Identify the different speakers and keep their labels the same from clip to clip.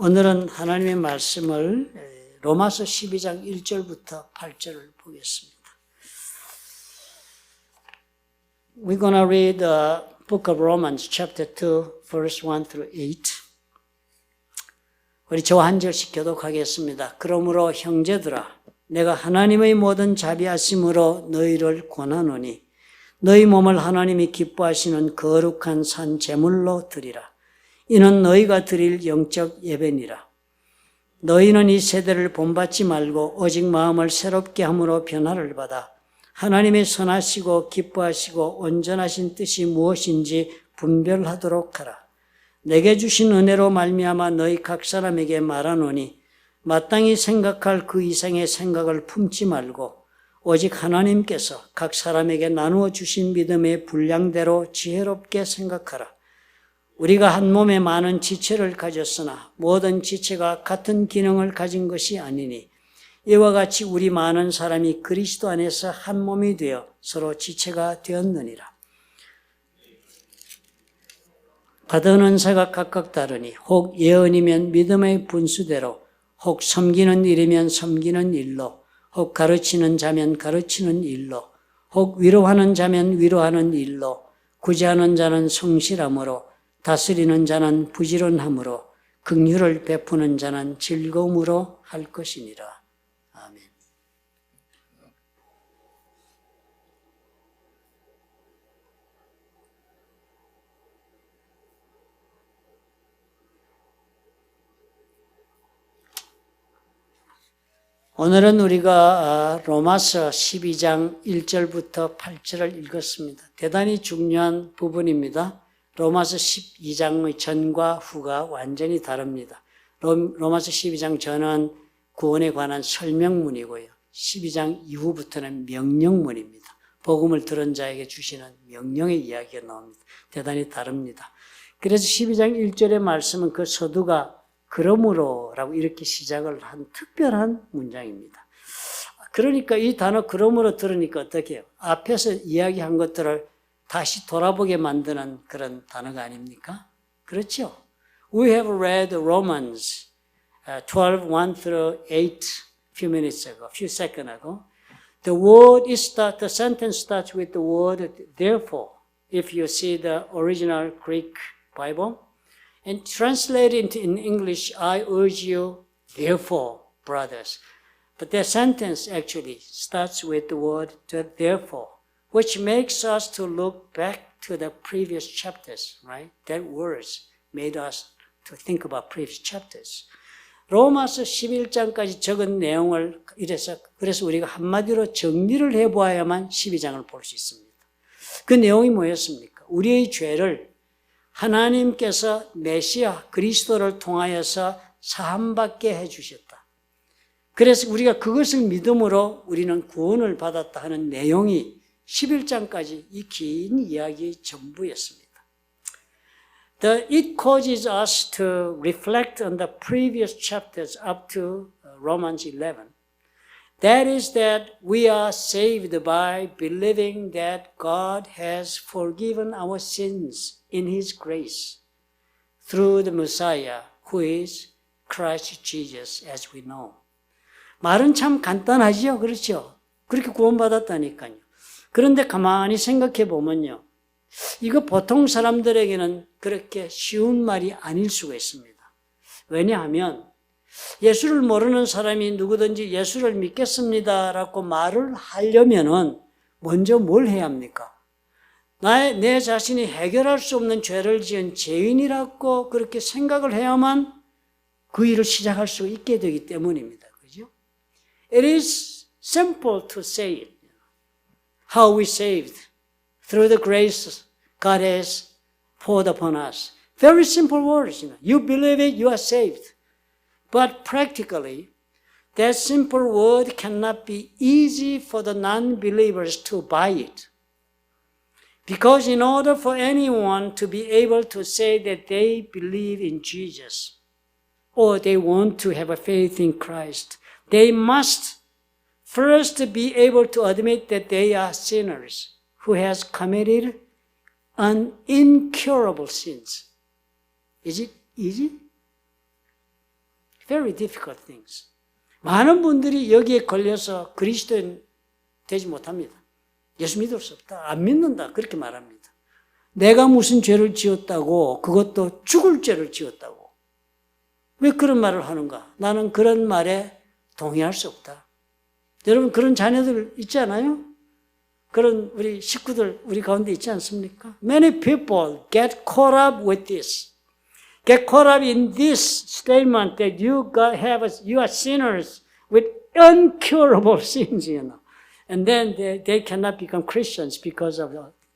Speaker 1: 오늘은 하나님의 말씀을 로마서 12장 1절부터 8절을 보겠습니다. We're going to read the book of Romans chapter 2 verse 1 through 8. 우리 저 한 절씩 교독하겠습니다. 그러므로 형제들아 내가 하나님의 모든 자비하심으로 너희를 권하노니 너희 몸을 하나님이 기뻐하시는 거룩한 산 제물로 드리라. 이는 너희가 드릴 영적 예배니라. 너희는 이 세대를 본받지 말고 오직 마음을 새롭게 함으로 변화를 받아 하나님의 선하시고 기뻐하시고 온전하신 뜻이 무엇인지 분별하도록 하라. 내게 주신 은혜로 말미암아 너희 각 사람에게 말하노니 마땅히 생각할 그 이상의 생각을 품지 말고 오직 하나님께서 각 사람에게 나누어 주신 믿음의 분량대로 지혜롭게 생각하라. 우리가 한 몸에 많은 지체를 가졌으나 모든 지체가 같은 기능을 가진 것이 아니니 이와 같이 우리 많은 사람이 그리스도 안에서 한 몸이 되어 서로 지체가 되었느니라. 받은 은사가 각각 다르니 혹 예언이면 믿음의 분수대로, 혹 섬기는 일이면 섬기는 일로, 혹 가르치는 자면 가르치는 일로, 혹 위로하는 자면 위로하는 일로, 구제하는 자는 성실함으로, 다스리는 자는 부지런함으로, 긍휼을 베푸는 자는 즐거움으로 할 것이니라. 아멘. 오늘은 우리가 로마서 12장 1절부터 8절을 읽었습니다. 대단히 중요한 부분입니다. 로마서 12장의 전과 후가 완전히 다릅니다. 로마서 12장 전은 구원에 관한 설명문이고요. 12장 이후부터는 명령문입니다. 복음을 들은 자에게 주시는 명령의 이야기가 나옵니다. 대단히 다릅니다. 그래서 12장 1절의 말씀은 그 서두가 그러므로라고 이렇게 시작을 한 특별한 문장입니다. 그러니까 이 단어 그러므로 들으니까 어떻게 해요? 앞에서 이야기한 것들을 다시 돌아보게 만드는 그런 단어가 아닙니까? 그렇죠? We have read Romans 12, 1 through 8 a few minutes ago, a few seconds ago. The sentence starts with the word therefore, if you see the original Greek Bible. And translated in English, I urge you, therefore, brothers. But that sentence actually starts with the word therefore, which makes us to look back to the previous chapters, right? That words made us to think about previous chapters. 로마서 11장까지 적은 내용을 그래서 우리가 한마디로 정리를 해보아야만 12장을 볼 수 있습니다. 그 내용이 뭐였습니까? 우리의 죄를 하나님께서 메시아 그리스도를 통하여서 사함받게 해주셨다. 그래서 우리가 그것을 믿음으로 우리는 구원을 받았다 하는 내용이 11장까지 이 긴 이야기의 전부였습니다. It causes us to reflect on the previous chapters up to Romans 11. That is that we are saved by believing that God has forgiven our sins in His grace through the Messiah who is Christ Jesus as we know. 말은 참 간단하지요. 그렇죠? 그렇게 구원받았다니까요. 그런데 가만히 생각해 보면요. 이거 보통 사람들에게는 그렇게 쉬운 말이 아닐 수가 있습니다. 왜냐하면 예수를 모르는 사람이 누구든지 예수를 믿겠습니다라고 말을 하려면은 먼저 뭘 해야 합니까? 내 자신이 해결할 수 없는 죄를 지은 죄인이라고 그렇게 생각을 해야만 그 일을 시작할 수 있게 되기 때문입니다. 그죠? It is simple to say it. How we saved through the grace God has poured upon us. Very simple words. You believe it, you are saved. But practically, that simple word cannot be easy for the non-believers to buy it. Because in order for anyone to be able to say that they believe in Jesus or they want to have a faith in Christ, they must first be able to admit that they are sinners who has committed an incurable sins. Is it easy? very difficult things. 많은 분들이 여기에 걸려서 그리스도인 되지 못합니다. 예수 믿을 수 없다. 안 믿는다. 그렇게 말합니다. 내가 무슨 죄를 지었다고 그것도 죽을 죄를 지었다고. 왜 그런 말을 하는가? 나는 그런 말에 동의할 수 없다. 여러분 그런 자녀들 있지 않아요? 그런 우리 식구들 우리 가운데 있지 않습니까? Many people get caught up with this. Get caught up in this statement that you are sinners with incurable sins, And then they cannot become Christians because of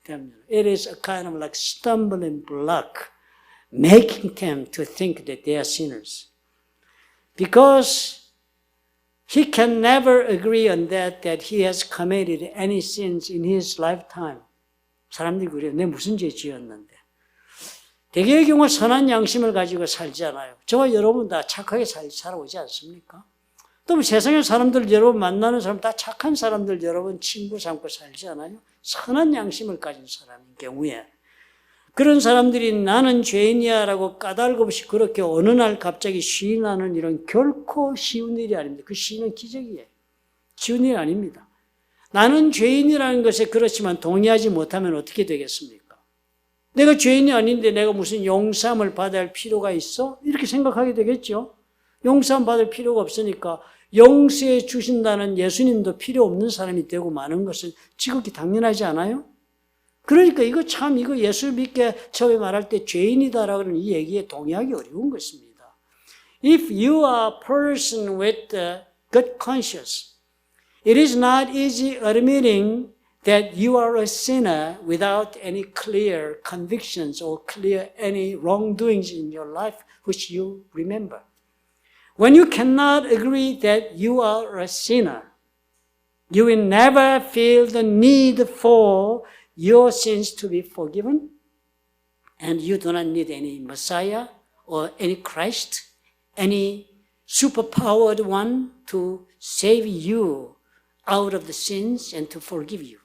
Speaker 1: them. It is a kind of like stumbling block, making them to think that they are sinners. Because he can never agree on that he has committed any sins in his lifetime. 사람들이 그래요. 내가 무슨 죄 지었는데. 대개의 경우 선한 양심을 가지고 살지 않아요. 저와 여러분 다 착하게 살아오지 않습니까? 또 세상의 사람들 여러분 만나는 사람 다 착한 사람들 여러분 친구 삼고 살지 않아요? 선한 양심을 가진 사람인 경우에 그런 사람들이 나는 죄인이야 라고 까닭 없이 그렇게 어느 날 갑자기 시인하는 일은 결코 쉬운 일이 아닙니다. 그 시인은 기적이에요. 쉬운 일이 아닙니다. 나는 죄인이라는 것에 그렇지만 동의하지 못하면 어떻게 되겠습니까? 내가 죄인이 아닌데 내가 무슨 용서함을 받아야 할 필요가 있어? 이렇게 생각하게 되겠죠. 용서함 받을 필요가 없으니까 용서해 주신다는 예수님도 필요 없는 사람이 되고 마는 것은 지극히 당연하지 않아요? 그러니까 이거 예수 믿게 처음에 말할 때 죄인이다라고 하는 이 얘기에 동의하기 어려운 것입니다. If you are a person with good conscience, it is not easy admitting that you are a sinner without any clear convictions or clear any wrongdoings in your life which you remember. When you cannot agree that you are a sinner, you will never feel the need for your sins to be forgiven, and you do not need any Messiah or any Christ, any superpowered one to save you out of the sins and to forgive you.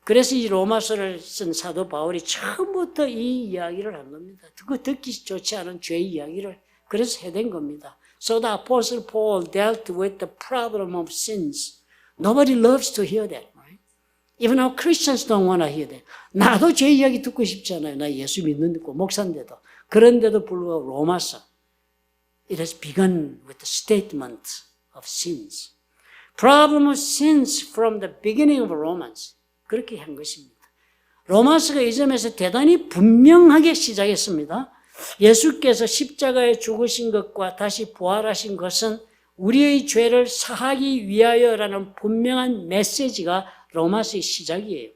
Speaker 1: 그래서 이 로마서를 쓴 사도 바울이 처음부터 이 이야기를 한 겁니다. 그거 듣기 좋지 않은 죄 이야기를 그래서 해댄 겁니다. So the Apostle Paul dealt with the problem of sins. Nobody loves to hear that. Even our Christians don't want to hear that. 나도 죄 이야기 듣고 싶지 않아요. 나 예수 믿는고 목사인데도. 그런데도 불구하고 로마서. It has begun with the statement of sins. Problem of sins from the beginning of Romans. 그렇게 한 것입니다. 로마서가 이 점에서 대단히 분명하게 시작했습니다. 예수께서 십자가에 죽으신 것과 다시 부활하신 것은 우리의 죄를 사하기 위하여라는 분명한 메시지가 로마서의 시작이에요.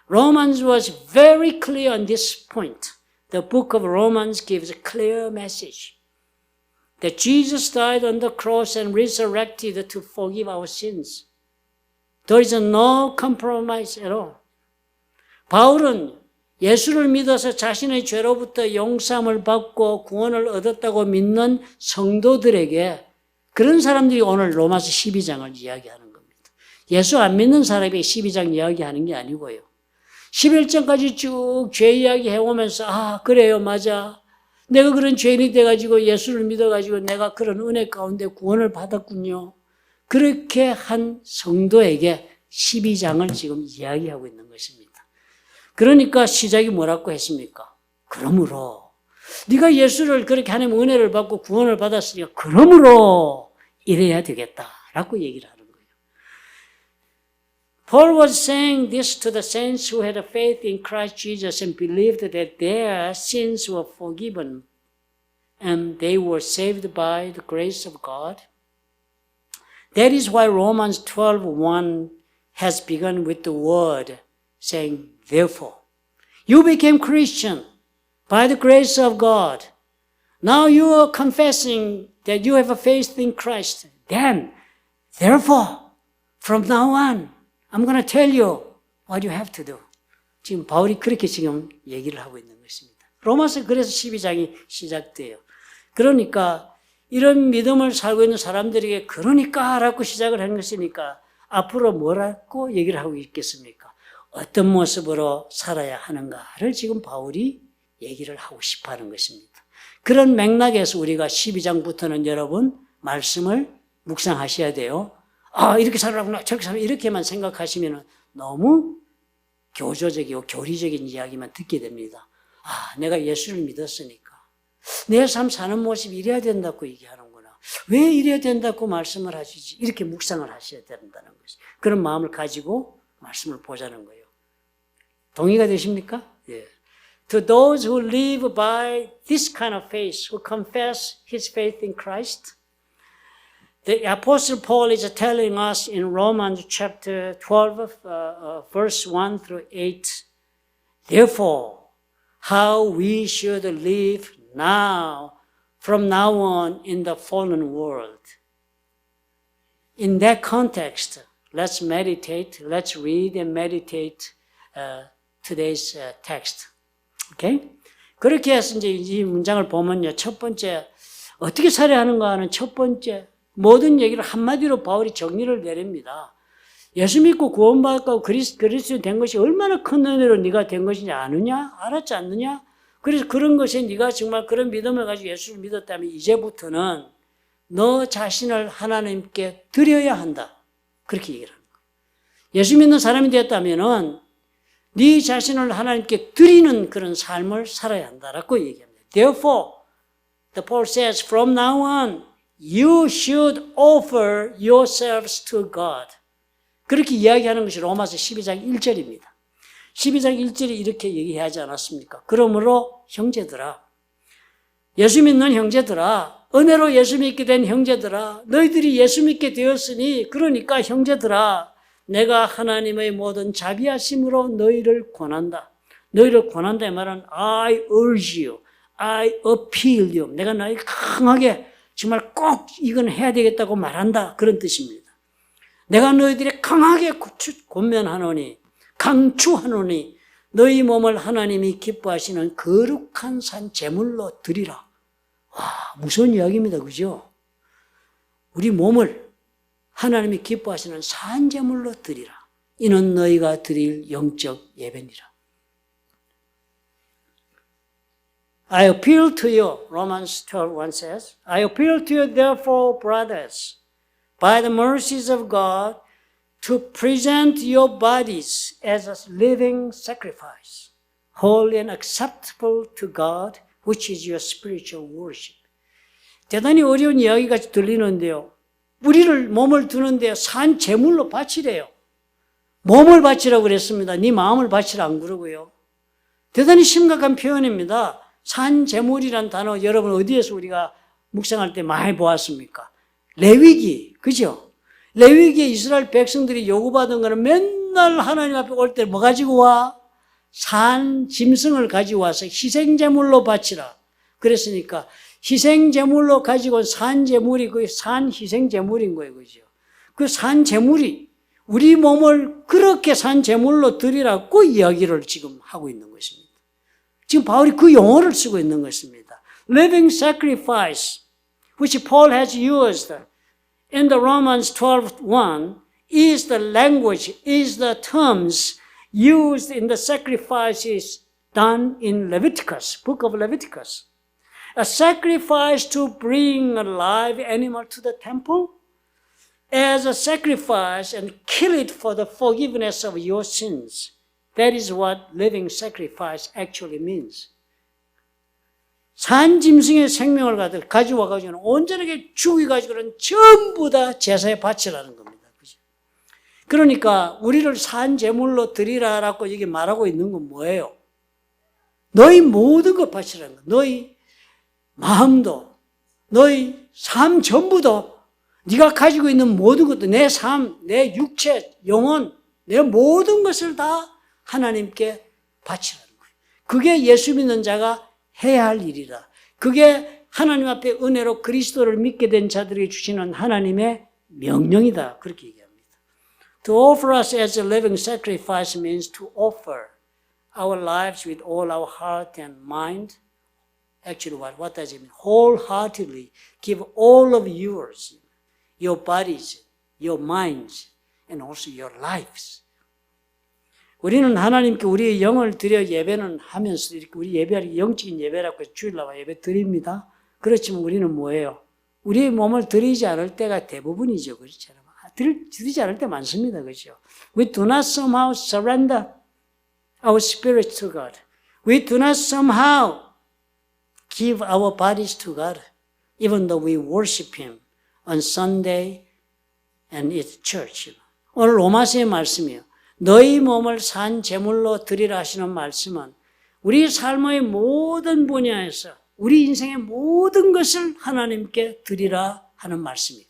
Speaker 1: Romans was very clear on this point. The book of Romans gives a clear message that Jesus died on the cross and resurrected to forgive our sins. There is no compromise at all. 바울은 예수를 믿어서 자신의 죄로부터 용서함을 받고 구원을 얻었다고 믿는 성도들에게 그런 사람들이 오늘 로마서 12장을 이야기하는 겁니다. 예수 안 믿는 사람이 12장 이야기하는 게 아니고요. 11장까지 쭉 죄 이야기 해오면서 그래요 맞아. 내가 그런 죄인이 돼가지고 예수를 믿어가지고 내가 그런 은혜 가운데 구원을 받았군요. 그렇게 한 성도에게 12장을 지금 이야기하고 있는 것입니다. 그러니까 시작이 뭐라고 했습니까? 그러므로 네가 예수를 그렇게 하나님 은혜를 받고 구원을 받았으니까 그러므로 이래야 되겠다라고 얘기를 하는 거예요. Paul was saying this to the saints who had a faith in Christ Jesus and believed that their sins were forgiven and they were saved by the grace of God. That is why Romans 12:1 has begun with the word saying, therefore, you became Christian by the grace of God. Now you are confessing that you have a faith in Christ. Then, therefore, from now on, I'm going to tell you what you have to do. 지금 바울이 그렇게 지금 얘기를 하고 있는 것입니다. 로마서 그래서 12장이 시작돼요. 그러니까 이런 믿음을 살고 있는 사람들에게 그러니까 라고 시작을 한 것이니까 앞으로 뭐라고 얘기를 하고 있겠습니까? 어떤 모습으로 살아야 하는가를 지금 바울이 얘기를 하고 싶어 하는 것입니다. 그런 맥락에서 우리가 12장부터는 여러분 말씀을 묵상하셔야 돼요. 아, 이렇게 살아라구나, 저렇게 살아, 이렇게만 생각하시면 너무 교조적이고 교리적인 이야기만 듣게 됩니다. 아, 내가 예수를 믿었으니까 내 삶 사는 모습이 이래야 된다고 얘기하는구나. 왜 이래야 된다고 말씀을 하시지? 이렇게 묵상을 하셔야 된다는 것이. 그런 마음을 가지고 말씀을 보자는 거예요. 동의가 되십니까? 예. To those who live by this kind of faith, who confess his faith in Christ, the Apostle Paul is telling us in Romans chapter 12, verse 1 through 8, therefore, how we should live now, from now on in the fallen world. In that context, let's read and meditate today's text. Okay? 그렇게 해서 이제 이 문장을 보면요. 첫 번째, 어떻게 살아야 하는가 하는 첫 번째, 모든 얘기를 한마디로 바울이 정리를 내립니다. 예수 믿고 구원받고 그리스도인 된 것이 얼마나 큰 은혜로 네가 된 것인지 아느냐? 알았지 않느냐? 그래서 그런 것에 네가 정말 그런 믿음을 가지고 예수를 믿었다면 이제부터는 너 자신을 하나님께 드려야 한다. 그렇게 얘기를 하는 거예요. 예수 믿는 사람이 되었다면은 네 자신을 하나님께 드리는 그런 삶을 살아야 한다라고 얘기합니다. Therefore, the Paul says, from now on, you should offer yourselves to God. 그렇게 이야기하는 것이 로마서 12장 1절입니다. 12장 1절이 이렇게 얘기하지 않았습니까? 그러므로 형제들아, 예수 믿는 형제들아, 은혜로 예수 믿게 된 형제들아, 너희들이 예수 믿게 되었으니 그러니까 형제들아, 내가 하나님의 모든 자비하심으로 너희를 권한다. 너희를 권한다 이 말은 I urge you, I appeal you. 내가 너희 강하게 정말 꼭 이건 해야 되겠다고 말한다. 그런 뜻입니다. 내가 너희들이 강하게 권면하노니, 강추하노니 너희 몸을 하나님이 기뻐하시는 거룩한 산 제물로 드리라. 와, 무서운 이야기입니다. 그죠? 우리 몸을 하나님이 기뻐하시는 산 제물로 드리라. 이는 너희가 드릴 영적 예배니라. I appeal to you, Romans 12:1 says, I appeal to you therefore, brothers, by the mercies of God, to present your bodies as a living sacrifice, holy and acceptable to God, which is your spiritual worship. 대단히 어려운 이야기가 들리는데요. 우리를 몸을 두는데 산 제물로 바치래요. 몸을 바치라고 그랬습니다. 네 마음을 바치라 안 그러고요. 대단히 심각한 표현입니다. 산 제물이란 단어 여러분 어디에서 우리가 묵상할 때 많이 보았습니까? 레위기, 그죠? 레위기에 이스라엘 백성들이 요구받은 거는 맨날 하나님 앞에 올 때 뭐 가지고 와? 산 짐승을 가지고 와서 희생제물로 바치라. 그랬으니까 희생제물로 가지고 온 산제물이 그 산 희생제물인 거예요. 그죠? 그 산제물이 우리 몸을 그렇게 산제물로 드리라고 이야기를 지금 하고 있는 것입니다. 지금 바울이 그 용어를 쓰고 있는 것입니다. Living sacrifice, which Paul has used in the Romans 12:1, is the language, is the terms used in the sacrifices done in Leviticus, book of Leviticus. A sacrifice to bring a live animal to the temple as a sacrifice and kill it for the forgiveness of your sins. That is what living sacrifice actually means. 산 짐승의 생명을 가지고 와가지고는 온전하게 죽여가지고는 전부 다 제사에 바치라는 겁니다. 그죠? 그러니까 우리를 산 제물로 드리라라고 여기 말하고 있는 건 뭐예요? 너희 모든 것 바치라는 거. 너희 마음도, 너희 삶 전부도, 네가 가지고 있는 모든 것도, 내 삶, 내 육체, 영혼, 내 모든 것을 다 하나님께 바치라는 거예요. 그게 예수 믿는 자가 해야 할 일이다. 그게 하나님 앞에 은혜로 그리스도를 믿게 된 자들에게 주시는 하나님의 명령이다. 그렇게 얘기합니다. To offer us as a living sacrifice means to offer our lives with all our heart and mind. Actually, what does it mean? Wholeheartedly give all of yours, your bodies, your minds, and also your lives. 우리는 하나님께 우리의 영을 드려 예배는 하면서 이렇게 우리 예배를 영적인 예배라고 해서 주일날 예배 드립니다. 그렇지만 우리는 뭐예요? 우리의 몸을 드리지 않을 때가 대부분이죠. 그렇죠? 드리지 않을 때 많습니다. 그렇죠? We do not somehow surrender our spirit to God. We do not somehow give our bodies to God, even though we worship Him on Sunday and at church. 오늘 로마서의 말씀이요. 너희 몸을 산 제물로 드리라 하시는 말씀은 우리 삶의 모든 분야에서 우리 인생의 모든 것을 하나님께 드리라 하는 말씀이에요.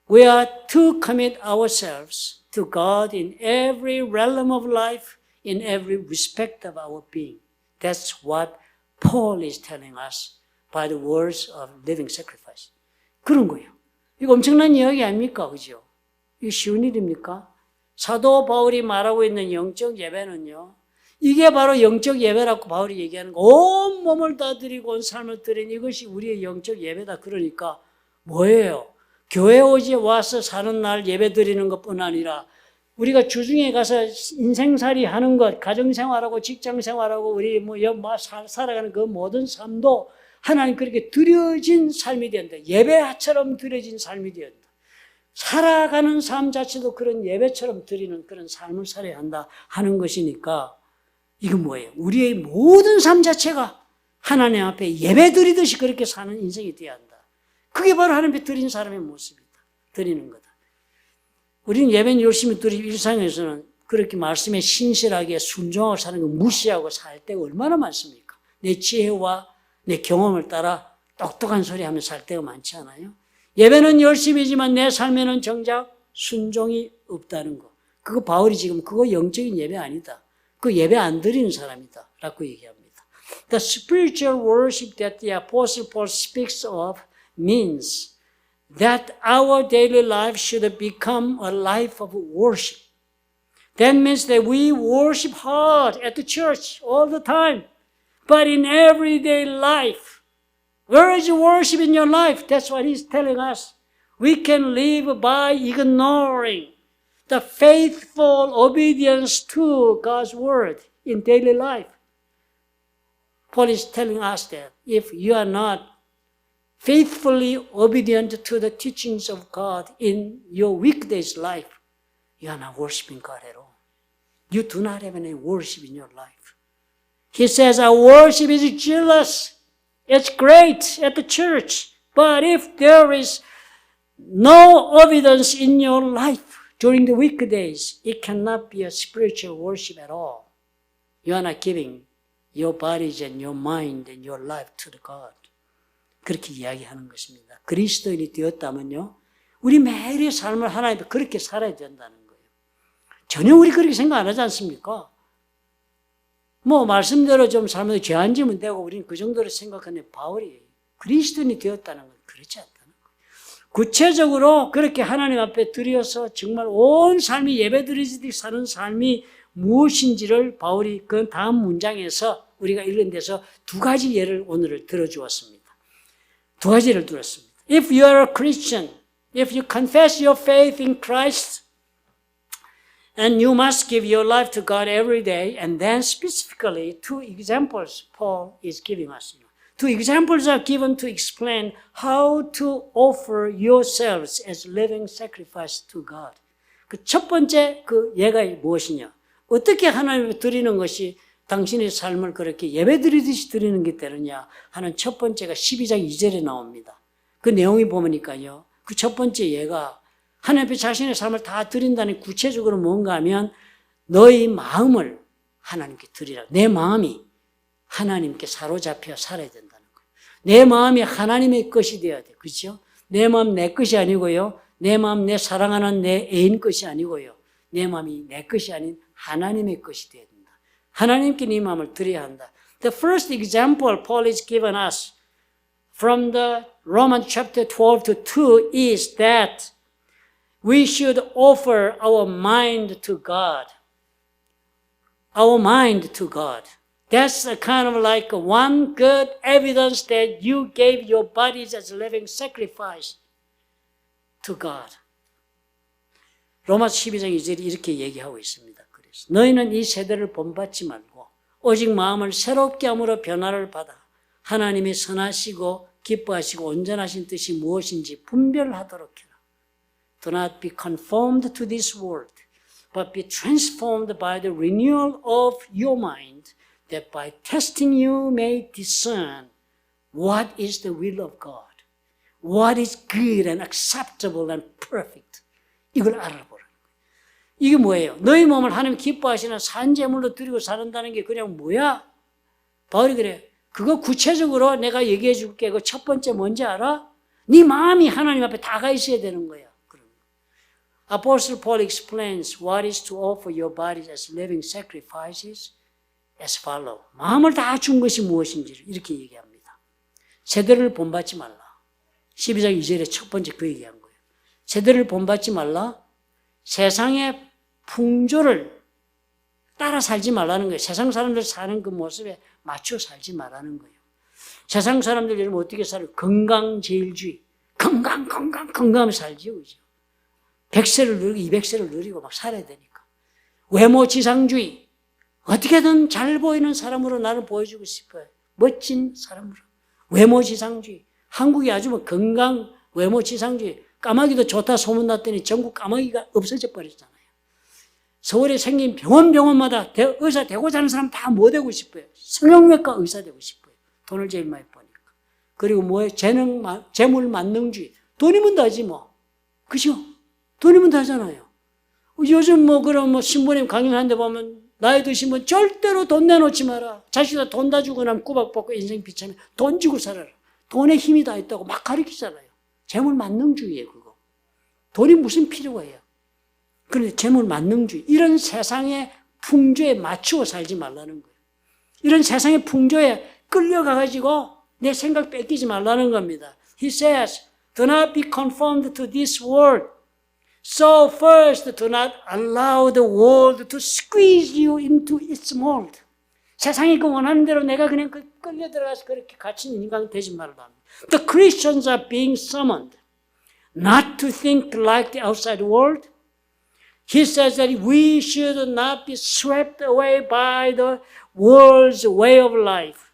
Speaker 1: We are to commit ourselves to God in every realm of life, in every respect of our being. That's what Paul is telling us by the words of living sacrifice. 그런 거예요. 이거 엄청난 이야기 아닙니까? 그죠? 이게 쉬운 일입니까? 사도 바울이 말하고 있는 영적 예배는요. 이게 바로 영적 예배라고 바울이 얘기하는 거. 온 몸을 다 드리고 온 삶을 드린 이것이 우리의 영적 예배다. 그러니까 뭐예요? 교회 오지 와서 사는 날 예배 드리는 것뿐 아니라 우리가 주중에 가서 인생살이 하는 것, 가정생활하고 직장생활하고 우리 살아가는 그 모든 삶도 하나님 그렇게 드려진 삶이 된다. 예배처럼 드려진 삶이 된다. 살아가는 삶 자체도 그런 예배처럼 드리는 그런 삶을 살아야 한다 하는 것이니까 이건 뭐예요? 우리의 모든 삶 자체가 하나님 앞에 예배 드리듯이 그렇게 사는 인생이 되어야 한다. 그게 바로 하나님 앞에 드린 사람의 모습이다. 드리는 거다. 우리는 예배는 열심히 드리고 일상에서는 그렇게 말씀에 신실하게 순종하고 사는 거 무시하고 살 때가 얼마나 많습니까? 내 지혜와 내 경험을 따라 똑똑한 소리 하며 살 때가 많지 않아요? 예배는 열심이지만 내 삶에는 정작 순종이 없다는 거. 그거 바울이 지금 그거 영적인 예배 아니다. 그 예배 안 드리는 사람이다. 라고 얘기합니다. The spiritual worship that the Apostle Paul speaks of means that our daily life should become a life of worship. That means that we worship hard at the church all the time. But in everyday life, where is worship in your life? That's what he's telling us. We can live by ignoring the faithful obedience to God's word in daily life. Paul is telling us that if you are not faithfully obedient to the teachings of God in your weekdays life, you are not worshiping God at all. You do not have any worship in your life. He says our worship is jealous. It's great at the church. But if there is no obedience in your life during the weekdays, it cannot be a spiritual worship at all. You are not giving your bodies and your mind and your life to the God. 그렇게 이야기하는 것입니다. 그리스도인이 되었다면요. 우리 매일의 삶을 하나님 앞에 그렇게 살아야 된다는 거예요. 전혀 우리 그렇게 생각 안 하지 않습니까? 말씀대로 좀 살면서 죄 안 지면 되고 우리는 그 정도로 생각하는 바울이 그리스도인이 되었다는 건 그렇지 않다는 거예요. 구체적으로 그렇게 하나님 앞에 드려서 정말 온 삶이 예배드리듯이 사는 삶이 무엇인지를 바울이 그 다음 문장에서 우리가 읽은 데서 두 가지 예를 오늘 들어주었습니다. 두 가지를 들었습니다. If you are a Christian, if you confess your faith in Christ, and you must give your life to God every day, and then specifically two examples Paul is giving us. Two examples are given to explain how to offer yourselves as living sacrifice to God. 그 첫 번째 그 예가 무엇이냐? 어떻게 하나님께 드리는 것이 당신의 삶을 그렇게 예배드리듯이 드리는 게 되느냐 하는 첫 번째가 12장 2절에 나옵니다. 그 내용이 보니까요. 그 첫 번째 예가 하나님 앞에 자신의 삶을 다 드린다는 구체적으로 뭔가 하면 너의 마음을 하나님께 드리라. 내 마음이 하나님께 사로잡혀 살아야 된다는 거예요. 내 마음이 하나님의 것이 되어야 돼. 그렇죠? 내 마음 내 것이 아니고요. 내 마음 내 사랑하는 내 애인 것이 아니고요. 내 마음이 내 것이 아닌 하나님의 것이 되어야 된다. 하나님께 네 마음을 드려야 한다. The first example Paul has given us from the Romans chapter 12 to 2 is that we should offer our mind to God. Our mind to God. That's a kind of like one good evidence that you gave your bodies as a living sacrifice to God. 로마서 12장 2절이 이렇게 얘기하고 있습니다. 그래서 너희는 이 세대를 본받지 말고 오직 마음을 새롭게 함으로 변화를 받아 하나님의 선하시고 기뻐하시고 온전하신 뜻이 무엇인지 분별하도록 해라. Do not be conformed to this world, but be transformed by the renewal of your mind, that by testing you may discern what is the will of God, what is good and acceptable and perfect. 이걸 알아보라는 거예요. 이게 뭐예요? 너희 몸을 하나님 기뻐하시는 산제물로 드리고 사는다는 게 그냥 뭐야? 바울이 그래요. 그거 구체적으로 내가 얘기해 줄게. 그 첫 번째 뭔지 알아? 네 마음이 하나님 앞에 다가 있어야 되는 거야. Apostle Paul explains what is to offer your bodies as living sacrifices as follow. 마음을 다 준 것이 무엇인지를 이렇게 얘기합니다. 세대를 본받지 말라. 12장 2절에 첫 번째 그 얘기한 거예요. 세대를 본받지 말라. 세상의 풍조를 따라 살지 말라는 거예요. 세상 사람들 사는 그 모습에 맞춰 살지 말라는 거예요. 세상 사람들 여러분 어떻게 살아요? 건강제일주의. 건강하면 살지요. 그죠? 100세를 누리고 200세를 누리고 막 살아야 되니까. 외모지상주의. 어떻게든 잘 보이는 사람으로 나를 보여주고 싶어요. 멋진 사람으로. 외모지상주의. 한국이 아주 뭐 건강 외모지상주의. 까마귀도 좋다 소문났더니 전국 까마귀가 없어져 버렸잖아요. 서울에 생긴 병원마다 의사 되고자 하는 사람 다 뭐 되고 싶어요? 성형외과 의사 되고 싶어요. 돈을 제일 많이 버니까. 그리고 뭐예요? 재물 만능주의. 돈이면 다지 뭐. 그죠? 돈이면 다잖아요. 요즘 그럼 신부님 강연하는데 보면 나이 드신 분 절대로 돈 내놓지 마라. 자식들 돈 다 주고 나면 꾸박받고 인생 비참해. 돈 주고 살아라. 돈에 힘이 다 있다고 막 가르치잖아요. 재물 만능주의예요, 그거. 돈이 무슨 필요가 해요. 그런데 재물 만능주의. 이런 세상의 풍조에 맞추어 살지 말라는 거예요. 이런 세상의 풍조에 끌려가가지고 내 생각 뺏기지 말라는 겁니다. He says, do not be conformed to this world. So first, do not allow the world to squeeze you into its mold. 세상이 그 원하는 대로 내가 그냥 끌려 들어가서 그렇게 갇힌 인간 되지 말라. The Christians are being summoned not to think like the outside world. He says that we should not be swept away by the world's way of life,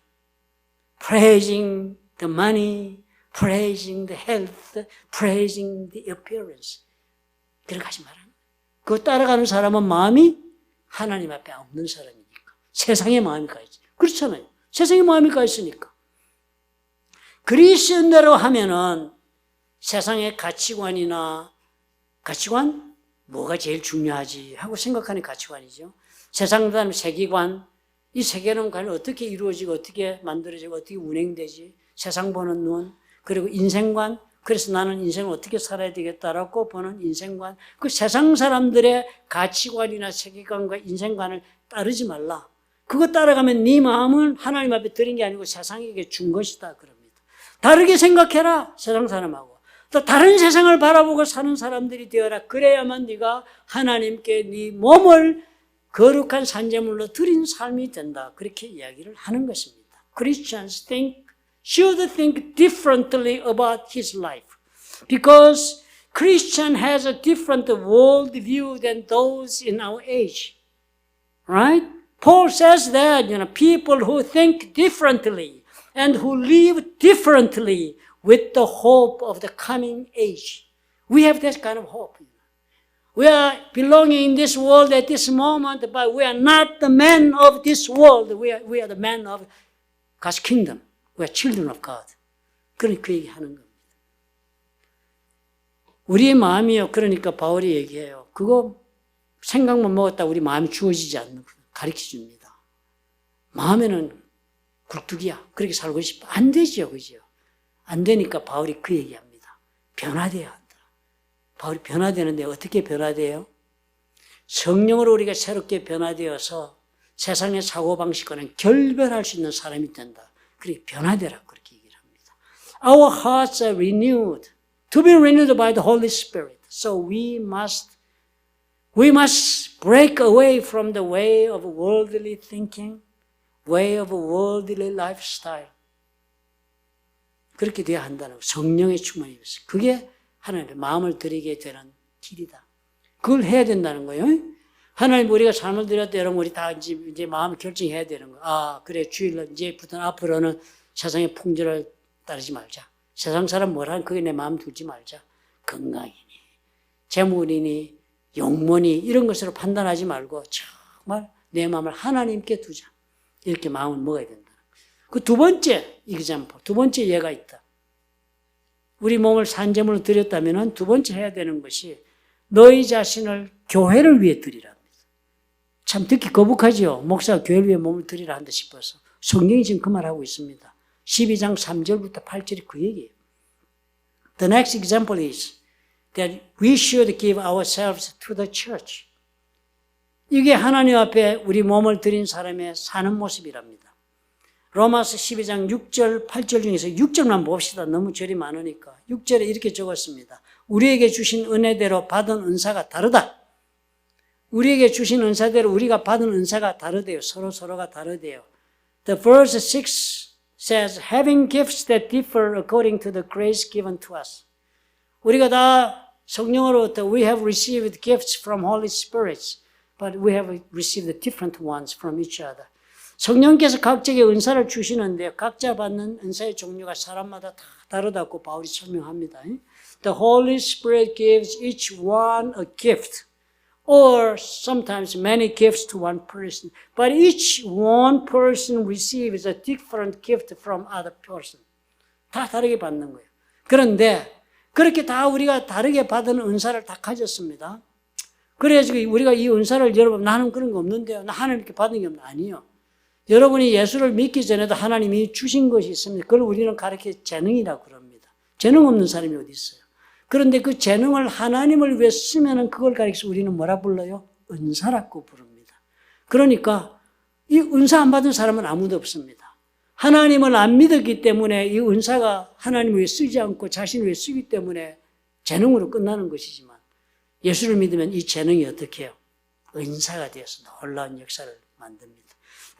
Speaker 1: praising the money, praising the health, praising the appearance. 그렇게 하지 말아요. 그거 따라가는 사람은 마음이 하나님 앞에 없는 사람이니까. 세상의 마음이 가 있지. 그렇잖아요. 세상의 마음이 가 있으니까. 그리스도인대로 하면은 세상의 가치관? 뭐가 제일 중요하지 하고 생각하는 가치관이죠. 세상 사람 세계관, 이 세계는 과연 어떻게 이루어지고 어떻게 만들어지고 어떻게 운행되지? 세상 보는 눈, 그리고 인생관, 그래서 나는 인생을 어떻게 살아야 되겠다라고 보는 인생관, 그 세상 사람들의 가치관이나 세계관과 인생관을 따르지 말라. 그거 따라가면 네 마음은 하나님 앞에 드린 게 아니고 세상에게 준 것이다 그럽니다. 다르게 생각해라, 세상 사람하고. 또 다른 세상을 바라보고 사는 사람들이 되어라. 그래야만 네가 하나님께 네 몸을 거룩한 산제물로 드린 삶이 된다. 그렇게 이야기를 하는 것입니다. Christians should think differently about his life. Because Christian has a different world view than those in our age. Right? Paul says that, people who think differently and who live differently with the hope of the coming age. We have this kind of hope. We are belonging in this world at this moment, but we are not the men of this world. We are the men of God's kingdom. We are children of God. 그러니까 그 얘기하는 겁니다. 우리의 마음이요. 그러니까 바울이 얘기해요. 그거 생각만 먹었다 우리 마음이 주어지지 않는 거 가르쳐줍니다. 마음에는 굴뚝이야. 그렇게 살고 싶어. 안 되죠. 그죠? 안 되니까 바울이 그 얘기합니다. 변화되어야 한다. 바울이 변화되는데 어떻게 변화돼요? 성령으로 우리가 새롭게 변화되어서 세상의 사고방식과는 결별할 수 있는 사람이 된다. 그렇게 변화되라. 그렇게 얘기를 합니다. Our hearts are renewed. To be renewed by the Holy Spirit. So we must break away from the way of worldly thinking, way of worldly lifestyle. 그렇게 돼야 한다는 성령의 충만이 있어요. 그게 하나님의 마음을 드리게 되는 길이다. 그걸 해야 된다는 거예요. 하나님 우리가 삶을 드렸다 여러분 우리 다 이제 마음을 결정해야 되는 거야. 아 그래 주일날 이제부터 앞으로는 세상의 풍조를 따르지 말자. 세상 사람 뭐라는 그게 내 마음 두지 말자. 건강이니 재물이니 영문이 이런 것으로 판단하지 말고 정말 내 마음을 하나님께 두자. 이렇게 마음을 먹어야 된다. 그 두 번째 example, 두 번째 예가 있다. 우리 몸을 산제물로 드렸다면 두 번째 해야 되는 것이 너희 자신을 교회를 위해 드리라. 참 듣기 거북하지요. 목사가 교회를 위해 몸을 드리라 한다 싶어서. 성경이 지금 그 말하고 있습니다. 12장 3절부터 8절이 그 얘기예요. The next example is that we should give ourselves to the church. 이게 하나님 앞에 우리 몸을 드린 사람의 사는 모습이랍니다. 로마서 12장 6절, 8절 중에서 6절만 봅시다. 너무 절이 많으니까. 6절에 이렇게 적었습니다. 우리에게 주신 은혜대로 받은 은사가 다르다. 우리에게 주신 은사대로 우리가 받은 은사가 다르대요. 서로가 다르대요. The verse 6 says, having gifts that differ according to the grace given to us. 우리가 다 성령으로부터 we have received gifts from Holy Spirit, but we have received different ones from each other. 성령께서 각자의 은사를 주시는데 각자 받는 은사의 종류가 사람마다 다 다르다고 바울이 설명합니다. The Holy Spirit gives each one a gift, or sometimes many gifts to one person. But each one person receives a different gift from other person. 다 다르게 받는 거예요. 그런데 그렇게 다 우리가 다르게 받은 은사를 다 가졌습니다. 그래서 우리가 이 은사를 여러분 나는 그런 거 없는데요. 나 하나님께 받은 게 없는 아니요. 여러분이 예수를 믿기 전에도 하나님이 주신 것이 있습니다. 그걸 우리는 가르쳐 재능이라고 그럽니다. 재능 없는 사람이 어디 있어요? 그런데 그 재능을 하나님을 위해 쓰면은 그걸 가리켜서 우리는 뭐라 불러요? 은사라고 부릅니다. 그러니까 이 은사 안 받은 사람은 아무도 없습니다. 하나님을 안 믿었기 때문에 이 은사가 하나님을 위해 쓰지 않고 자신을 위해 쓰기 때문에 재능으로 끝나는 것이지만 예수를 믿으면 이 재능이 어떻게 해요? 은사가 되어서 놀라운 역사를 만듭니다.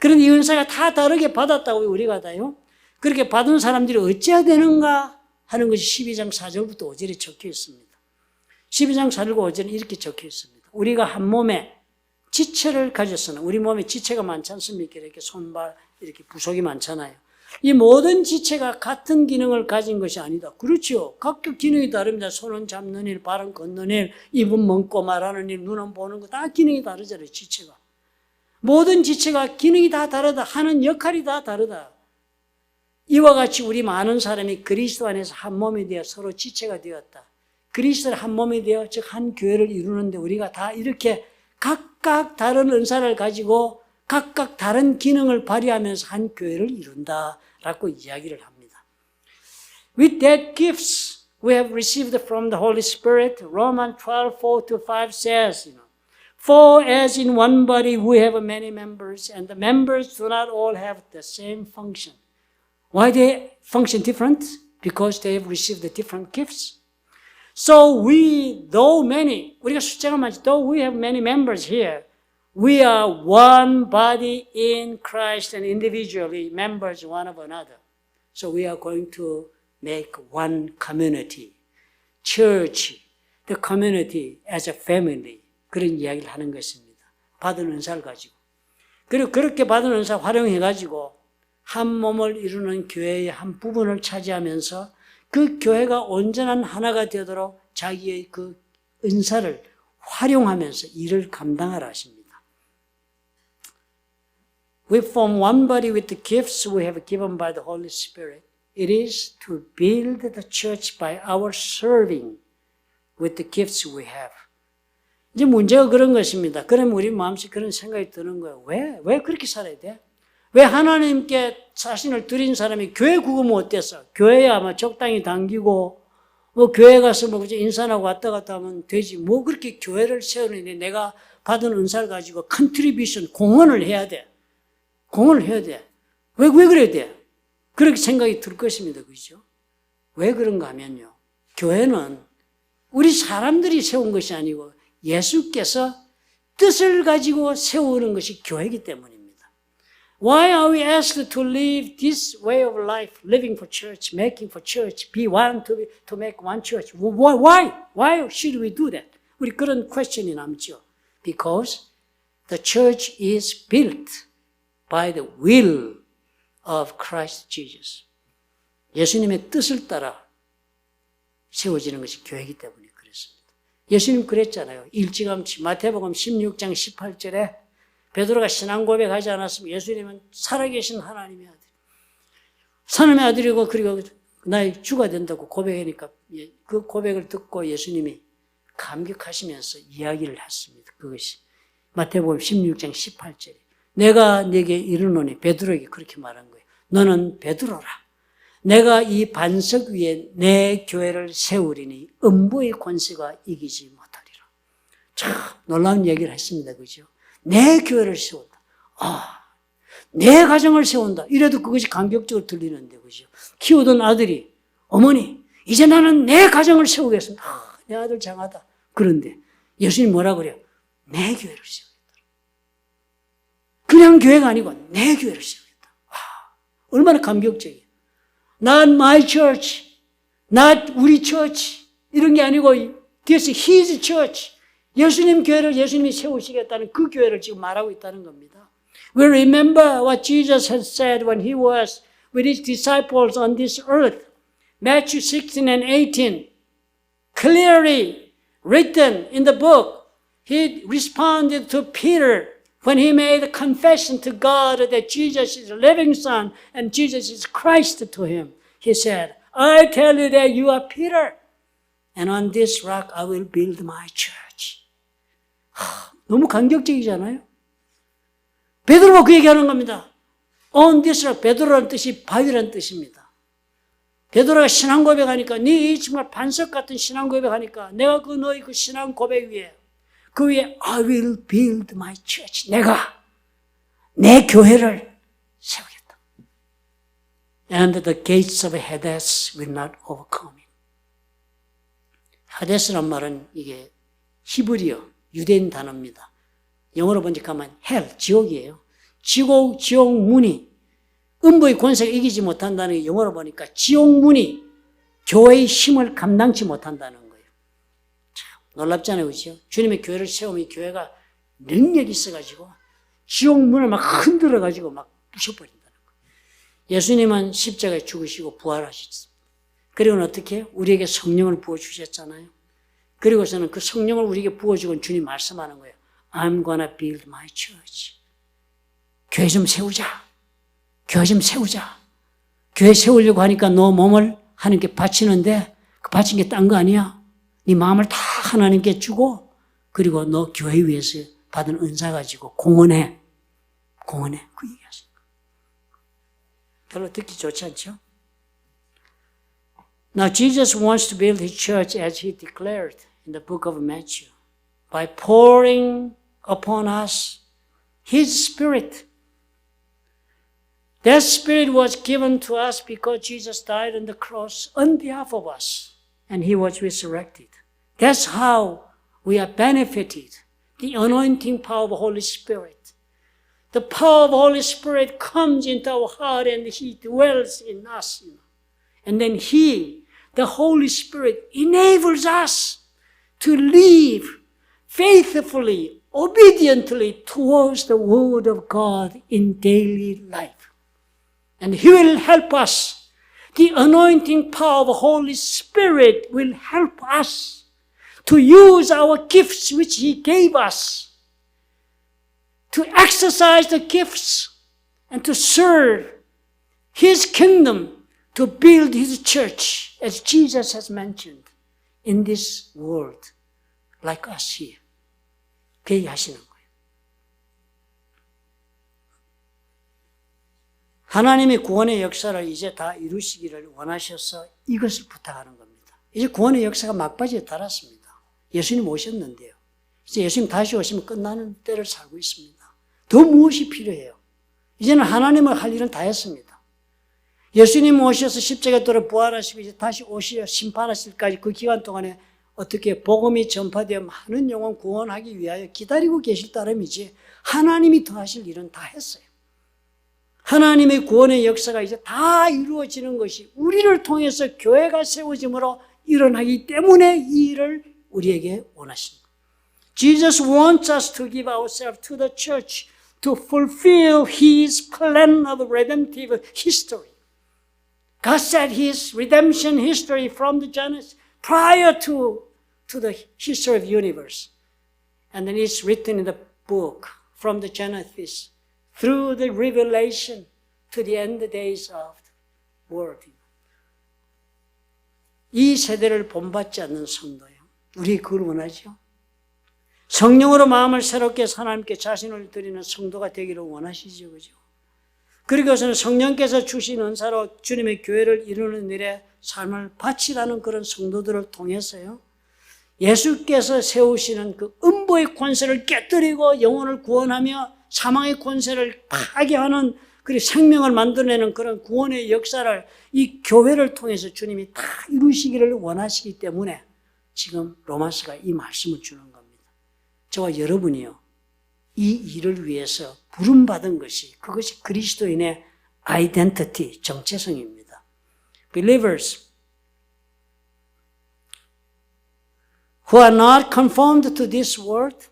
Speaker 1: 그런데 이 은사가 다 다르게 받았다고 우리가 다요. 그렇게 받은 사람들이 어찌해야 되는가 하는 것이 12장 4절부터 5절에 적혀 있습니다. 12장 4절과 5절은 이렇게 적혀 있습니다. 우리가 한 몸에 지체를 가졌으나 우리 몸에 지체가 많지 않습니까? 이렇게 손발 이렇게 부속이 많잖아요. 이 모든 지체가 같은 기능을 가진 것이 아니다. 그렇죠. 각각 기능이 다릅니다. 손은 잡는 일, 발은 걷는 일, 입은 먹고 말하는 일, 눈은 보는 거 다 기능이 다르잖아요. 지체가. 모든 지체가 기능이 다 다르다. 하는 역할이 다 다르다. 이와 같이 우리 많은 사람이 그리스도 안에서 한 몸이 되어 서로 지체가 되었다. 그리스도를 한 몸이 되어 즉 한 교회를 이루는데 우리가 다 이렇게 각각 다른 은사를 가지고 각각 다른 기능을 발휘하면서 한 교회를 이룬다라고 이야기를 합니다. With that gifts we have received from the Holy Spirit, Romans 12:4-5 says, For as in one body we have many members, and the members do not all have the same function. Why they function different? Because they have received the different gifts. So we, 우리가 숫자가 많지, though we have many members here, we are one body in Christ and individually members one of another. So we are going to make one community, church, the community as a family. 그런 이야기를 하는 것입니다. 받은 은사를 가지고. 그리고 그렇게 받은 은사 활용해가지고 한 몸을 이루는 교회의 한 부분을 차지하면서 그 교회가 온전한 하나가 되도록 자기의 그 은사를 활용하면서 일을 감당하라 하십니다. We form one body with the gifts we have given by the Holy Spirit. It is to build the church by our serving with the gifts we have. 이제 문제가 그런 것입니다. 그러면 우리 마음속에 그런 생각이 드는 거예요. 왜 그렇게 살아야 돼? 왜 하나님께 자신을 드린 사람이 교회 구금은 어땠어? 교회에 아마 적당히 당기고 뭐 교회 가서 뭐 인사하고 왔다 갔다 하면 되지. 뭐 그렇게 교회를 세우는데 내가 받은 은사를 가지고 컨트리뷰션 공헌을 해야 돼. 공헌을 해야 돼. 왜 그래야 돼? 그렇게 생각이 들 것입니다. 그죠? 왜 그런가 하면요. 교회는 우리 사람들이 세운 것이 아니고 예수께서 뜻을 가지고 세우는 것이 교회이기 때문입니다. Why are we asked to live this way of life, living for church, making for church, be one to make one church? Why should we do that? 우리 그런 question이 남죠. Because The church is built by the will of Christ Jesus. 예수님의 뜻을 따라 세워지는 것이 교회이기 때문에 그렇습니다. 예수님 그랬잖아요. 일찌감치 마태복음 16장 18절에 베드로가 신앙 고백하지 않았으면 예수님은 살아계신 하나님의 아들, 하나님의 아들이고 그리고 나의 주가 된다고 고백하니까 그 고백을 듣고 예수님이 감격하시면서 이야기를 했습니다. 그것이 마태복음 16장 18절에 내가 네게 이르노니 베드로에게 그렇게 말한 거예요. 너는 베드로라. 내가 이 반석 위에 내 교회를 세우리니 음부의 권세가 이기지 못하리라. 참 놀라운 얘기를 했습니다. 그죠? 내 교회를 세운다. 내 가정을 세운다. 이래도 그것이 감격적으로 들리는데, 그죠? 키우던 아들이, 어머니, 이제 나는 내 가정을 세우겠습니다. 내 아들 장하다. 그런데 예수님 뭐라 그래요? 내 교회를 세우겠다. 그냥 교회가 아니고 내 교회를 세우겠다. 얼마나 감격적이에요. Not my church, not 우리 church 이런 게 아니고 This is His church. 예수님 교회를 예수님이 세우시겠다는 그 교회를 지금 말하고 있다는 겁니다. We remember what Jesus had said when He was with His disciples on this earth. Matthew 16 and 18, clearly written in the book. He responded to Peter when he made a confession to God that Jesus is the living Son and Jesus is Christ to him. He said, I tell you that you are Peter, and on this rock I will build my church. 너무 감격적이잖아요. 베드로가 그 얘기하는 겁니다. On this rock, 베드로라는 뜻이 바위라는 뜻입니다. 베드로가 신앙 고백하니까 네 정말 반석 같은 신앙 고백하니까 내가 너희 그 신앙 고백 위에 그 위에 I will build my church. 내가 내 교회를 세우겠다. And the gates of Hades will not overcome it. 하데스란 말은 이게 히브리어, 유대인 단어입니다. 영어로 번역하면 hell, 지옥이에요. 지옥 문이 음부의 권세가 이기지 못한다는 게 영어로 보니까 지옥 문이 교회의 힘을 감당치 못한다는 거예요. 참 놀랍잖아요, 그렇죠? 주님의 교회를 세우면 교회가 능력이 있어가지고 지옥 문을 막 흔들어가지고 막 부셔버린다는 거예요. 예수님은 십자가에 죽으시고 부활하셨습니다. 그리고는 어떻게 해요? 우리에게 성령을 부어주셨잖아요. 그리고서는 그 성령을 우리에게 부어주고 주님 말씀하는 거예요. I'm gonna build my church. 교회 좀 세우자. 교회 좀 세우자. 교회 세우려고 하니까 너 몸을 하나님께 바치는데 그 바친 게 딴 거 아니야. 네 마음을 다 하나님께 주고 그리고 너 교회 위해서 받은 은사 가지고 공헌해. 그 얘기하신 거예요. 별로 듣기 좋지 않죠? Now Jesus wants to build His church as He declared in the book of Matthew by pouring upon us His Spirit. That Spirit was given to us because Jesus died on the cross on behalf of us and He was resurrected. That's how we are benefited. The anointing power of the Holy Spirit. The power of the Holy Spirit comes into our heart and He dwells in us. And then He, the Holy Spirit, enables us to live faithfully, obediently towards the Word of God in daily life. And He will help us. The anointing power of the Holy Spirit will help us to use our gifts which He gave us, to exercise the gifts and to serve His kingdom, to build His church, as Jesus has mentioned, in this world, like us here. 그 얘기하시는 거예요. 하나님이 구원의 역사를 이제 다 이루시기를 원하셔서 이것을 부탁하는 겁니다. 이제 구원의 역사가 막바지에 달았습니다. 예수님 오셨는데요. 이제 예수님 다시 오시면 끝나는 때를 살고 있습니다. 더 무엇이 필요해요? 이제는 하나님을 할 일은 다 했습니다. 예수님 오셔서 십자가에 돌아 부활하시고 이제 다시 오시려 심판하실까지 그 기간 동안에 어떻게 복음이 전파되어 많은 영혼 구원하기 위하여 기다리고 계실 따름이지 하나님이 더 하실 일은 다 했어요. 하나님의 구원의 역사가 이제 다 이루어지는 것이 우리를 통해서 교회가 세워짐으로 일어나기 때문에 이 일을 우리에게 원하십니다. Jesus wants us to give ourselves to the church to fulfill His plan of redemptive history. God set His redemption history from the Genesis prior to the history of the universe. And then it's written in the book from the Genesis through the revelation to the end days of the world. 이 세대를 본받지 않는 성도요. 우리 그걸 원하죠. 성령으로 마음을 새롭게 하나님께 자신을 드리는 성도가 되기를 원하시죠. 그죠? 그리고서는 성령께서 주신 은사로 주님의 교회를 이루는 일에 삶을 바치라는 그런 성도들을 통해서요. 예수께서 세우시는 그 음부의 권세를 깨뜨리고 영혼을 구원하며 사망의 권세를 파괴하는 그리고 생명을 만들어내는 그런 구원의 역사를 이 교회를 통해서 주님이 다 이루시기를 원하시기 때문에 지금 로마서가 이 말씀을 주는 겁니다. 저와 여러분이요. 이 일을 위해서 부름받은 것이 그것이 그리스도인의 아이덴티티, 정체성입니다. Believers who are not conformed to this world,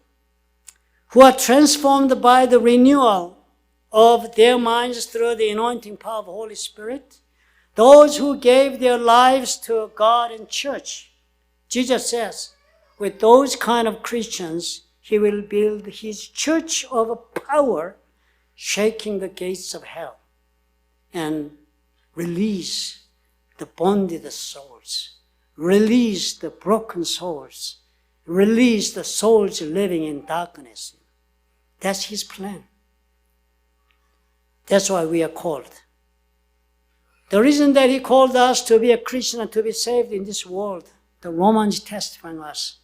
Speaker 1: who are transformed by the renewal of their minds through the anointing power of the Holy Spirit, those who gave their lives to God and church. Jesus says, with those kind of Christians, He will build His church of power, shaking the gates of hell, and release the bonded souls, release the broken souls, release the souls living in darkness. That's His plan. That's why we are called. The reason that He called us to be a Christian and to be saved in this world, the Romans testifying us.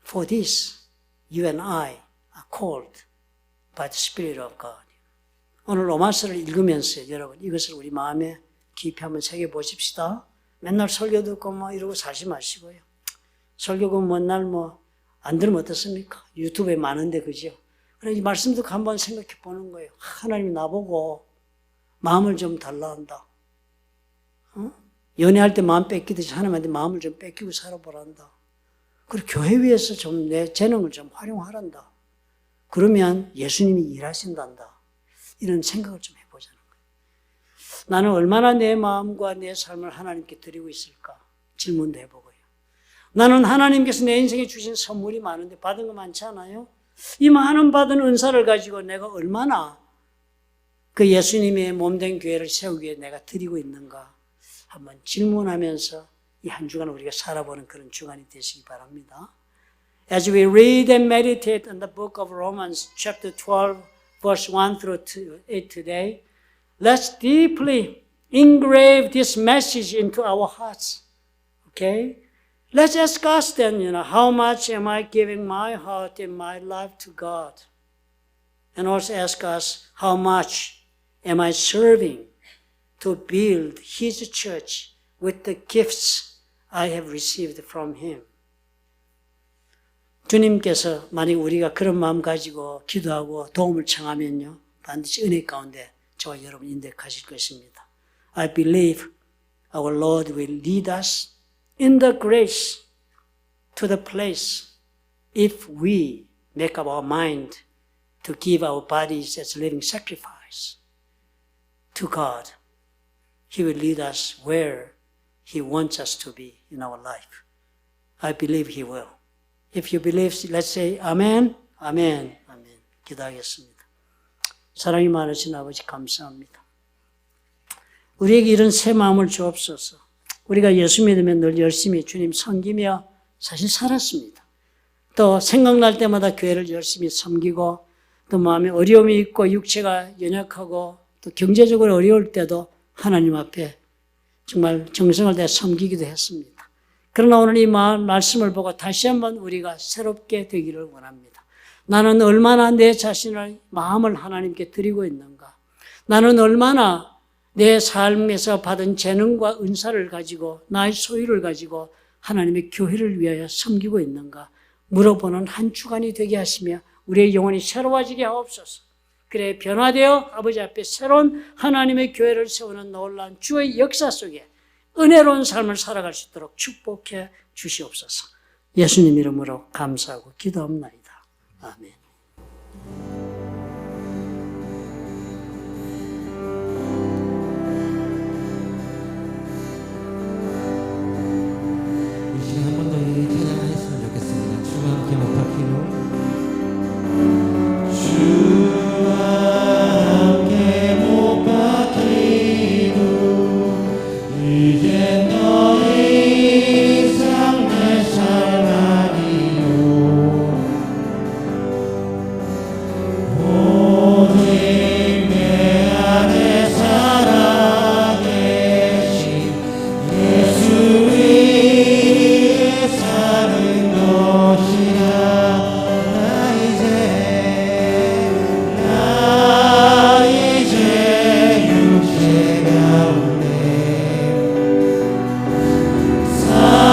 Speaker 1: For this, you and I are called by the Spirit of God. 오늘 로마서를 읽으면서 여러분 이것을 우리 마음에 깊이 한번 새겨보십시다. 맨날 설교 듣고 이러고 살지 마시고요. 설교가 맨날 안 들으면 어떻습니까? 유튜브에 많은데 그죠? 그래서 이 말씀 듣고 한번 생각해 보는 거예요. 하나님이 나보고 마음을 좀 달라 한다. 연애할 때 마음 뺏기듯이 하나님한테 마음을 좀 뺏기고 살아보란다. 그리고 교회 위에서 좀 내 재능을 좀 활용하란다. 그러면 예수님이 일하신단다. 이런 생각을 좀 해보자는 거예요. 나는 얼마나 내 마음과 내 삶을 하나님께 드리고 있을까? 질문도 해보고요. 나는 하나님께서 내 인생에 주신 선물이 많은데 받은 거 많지 않아요? 이 많은 받은 은사를 가지고 내가 얼마나 그 예수님의 몸된 교회를 세우기 위해 내가 드리고 있는가 한번 질문하면서 이 한 주간 우리가 살아보는 그런 주간이 되시기 바랍니다. As we read and meditate on the book of Romans chapter 12 verse 1 through 8 today, let's deeply engrave this message into our hearts. Okay? Let's ask us then, how much am I giving my heart and my life to God? And also ask us, how much am I serving to build His church with the gifts I have received from Him? 주님께서 만약 우리가 그런 마음 가지고 기도하고 도움을 청하면요, 반드시 은혜 가운데 저와 여러분 인도하실 것입니다. I believe our Lord will lead us in the grace to the place if we make up our mind to give our bodies as living sacrifice to God. He will lead us where He wants us to be in our life. I believe He will. If you believe, let's say Amen, Amen, Amen. 기도하겠습니다. 사랑이 많으신 아버지 감사합니다. 우리에게 이런 새 마음을 주옵소서. 우리가 예수 믿으면 늘 열심히 주님 섬기며 사실 살았습니다. 또 생각날 때마다 교회를 열심히 섬기고 또 마음에 어려움이 있고 육체가 연약하고 또 경제적으로 어려울 때도 하나님 앞에 정말 정성을 다해 섬기기도 했습니다. 그러나 오늘 이 말씀을 보고 다시 한번 우리가 새롭게 되기를 원합니다. 나는 얼마나 내 자신을 마음을 하나님께 드리고 있는가? 나는 얼마나 내 삶에서 받은 재능과 은사를 가지고 나의 소유를 가지고 하나님의 교회를 위하여 섬기고 있는가? 물어보는 한 주간이 되게 하시며 우리의 영혼이 새로워지게 하옵소서. 그래 변화되어 아버지 앞에 새로운 하나님의 교회를 세우는 놀라운 주의 역사 속에 은혜로운 삶을 살아갈 수 있도록 축복해 주시옵소서. 예수님 이름으로 감사하고 기도합나이다. 아멘.
Speaker 2: 이 시간 한 번 더 이 찬양을 했으면 좋겠습니다. 주와 함께 못 박히는 주와 함께 못 박히고 이제 더 이상 내 삶 아니요 오직 내 안에 살아계신 예수 위에 사는 것이라 나 이제 육체 가운데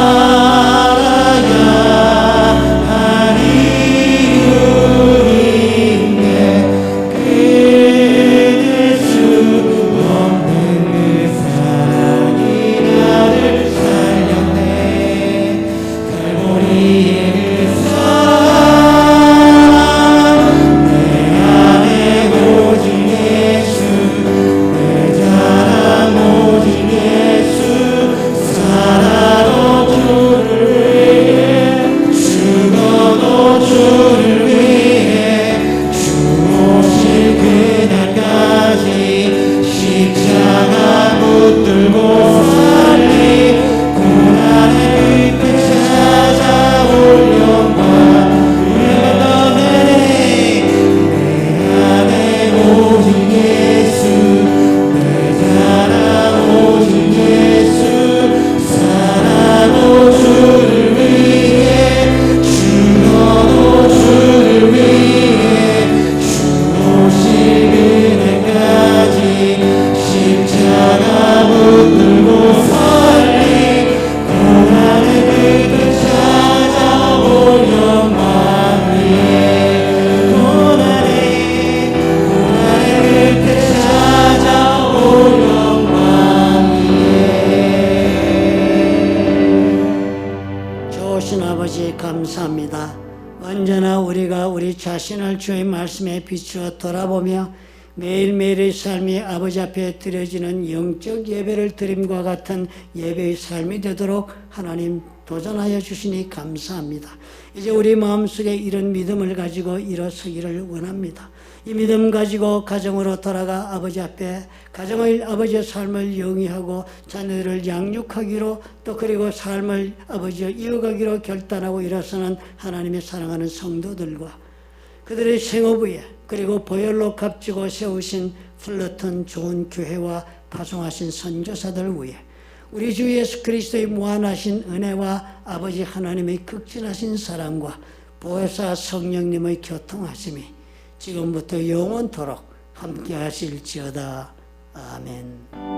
Speaker 2: 살아야 할 이유인데 끊을 수 없는 그 사랑이 나를 살렸네 갈보리의 그 사랑 내 안에 오직 예수 내 자랑 오직 예수 살아도 주를 위해 죽어도 주를 위해 주 오실 그날까지 십자가 붙들고 살리 고난의 끝 찾아올 영광 내 안에 오직 예수 내 자랑 오직 예수 살아도 주를 위해 죽어도 주를 위해 주 오실 그날까지 십자가 붙들고 살리 고난의 끝을 찾아올 영광 위에 고난의 끝을 찾아올 영광
Speaker 1: 좋으신 아버지 감사합니다. 언제나 우리가 우리 자신을 주의 말씀에 비추어 돌아보며 매일매일의 삶이 아버지 앞에 드려지는 영적 예배를 드림과 같은 예배의 삶이 되도록 하나님 도전하여 주시니 감사합니다. 이제 우리 마음속에 이런 믿음을 가지고 일어서기를 원합니다. 이 믿음 가지고 가정으로 돌아가 아버지 앞에 가정의 아버지의 삶을 영위하고 자녀들을 양육하기로 또 그리고 삶을 아버지와 이어가기로 결단하고 일어서는 하나님의 사랑하는 성도들과 그들의 생업위에 그리고 보혈로 값지고 세우신 플러튼 좋은 교회와 파송하신 선교사들 위에 우리 주 예수 그리스도의 무한하신 은혜와 아버지 하나님의 극진하신 사랑과 보혜사 성령님의 교통하심이 지금부터 영원토록 함께 하실지어다. 아멘.